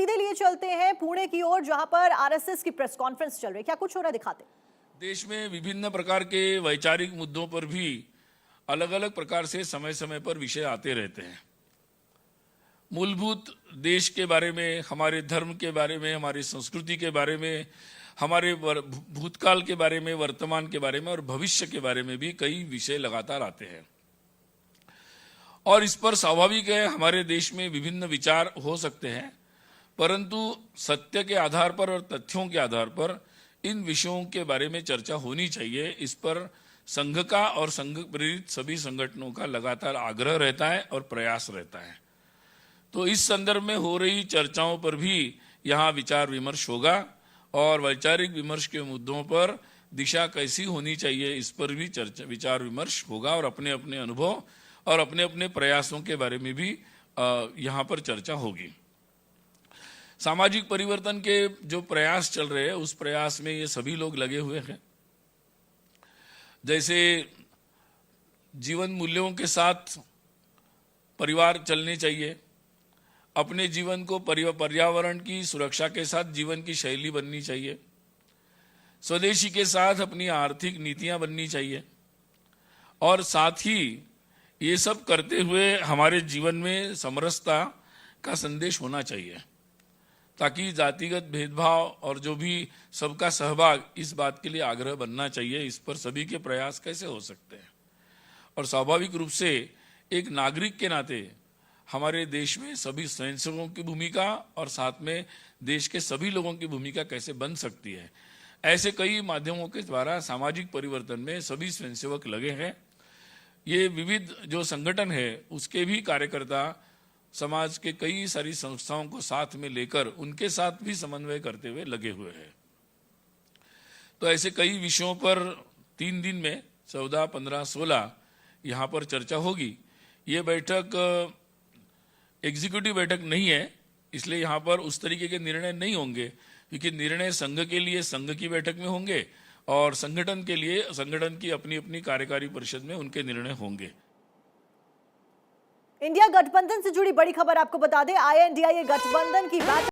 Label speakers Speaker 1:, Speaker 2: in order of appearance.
Speaker 1: सीधे लिए चलते हैं पुणे की ओर, जहां पर आरएसएस की प्रेस कॉन्फ्रेंस चल रही है। क्या कुछ हो रहा है, दिखाते।
Speaker 2: देश में विभिन्न प्रकार के वैचारिक मुद्दों पर भी अलग अलग प्रकार से समय समय पर विषय आते रहते हैं। मूलभूत देश के बारे में, हमारे धर्म के बारे में, हमारी संस्कृति के बारे में, हमारे भूतकाल के बारे में, वर्तमान के बारे में और भविष्य के बारे में भी कई विषय लगातार आते हैं। और इस पर स्वाभाविक है, हमारे देश में विभिन्न विचार हो सकते हैं, परंतु सत्य के आधार पर और तथ्यों के आधार पर इन विषयों के बारे में चर्चा होनी चाहिए। इस पर संघ का और संघ प्रेरित सभी संगठनों का लगातार आग्रह रहता है और प्रयास रहता है। तो इस संदर्भ में हो रही चर्चाओं पर भी यहाँ विचार विमर्श होगा और वैचारिक विमर्श के मुद्दों पर दिशा कैसी होनी चाहिए, इस पर भी चर्चा विचार विमर्श होगा और अपने अपने अनुभव और अपने अपने प्रयासों के बारे में भी यहाँ पर चर्चा होगी। सामाजिक परिवर्तन के जो प्रयास चल रहे हैं, उस प्रयास में ये सभी लोग लगे हुए हैं। जैसे जीवन मूल्यों के साथ परिवार चलने चाहिए, अपने जीवन को पर्यावरण की सुरक्षा के साथ जीवन की शैली बननी चाहिए, स्वदेशी के साथ अपनी आर्थिक नीतियां बननी चाहिए और साथ ही ये सब करते हुए हमारे जीवन में समरसता का संदेश होना चाहिए, ताकि जातिगत भेदभाव और जो भी सबका सहभाग, इस बात के लिए आग्रह बनना चाहिए। इस पर सभी के प्रयास कैसे हो सकते हैं और स्वाभाविक रूप से एक नागरिक के नाते हमारे देश में सभी स्वयंसेवकों की भूमिका और साथ में देश के सभी लोगों की भूमिका कैसे बन सकती है, ऐसे कई माध्यमों के द्वारा सामाजिक परिवर्तन में सभी स्वयंसेवक लगे हैं। ये विविध जो संगठन है, उसके भी कार्यकर्ता समाज के कई सारी संस्थाओं को साथ में लेकर उनके साथ भी समन्वय करते हुए लगे हुए हैं। तो ऐसे कई विषयों पर 3 दिन में 14, 15, 16 यहाँ पर चर्चा होगी। ये बैठक एग्जीक्यूटिव बैठक नहीं है, इसलिए यहाँ पर उस तरीके के निर्णय नहीं होंगे, क्योंकि निर्णय संघ के लिए संघ की बैठक में होंगे और संगठन के लिए संगठन की अपनी अपनी कार्यकारी परिषद में उनके निर्णय होंगे।
Speaker 1: इंडिया गठबंधन से जुड़ी बड़ी खबर आपको बता दें, INDIA गठबंधन की बैठक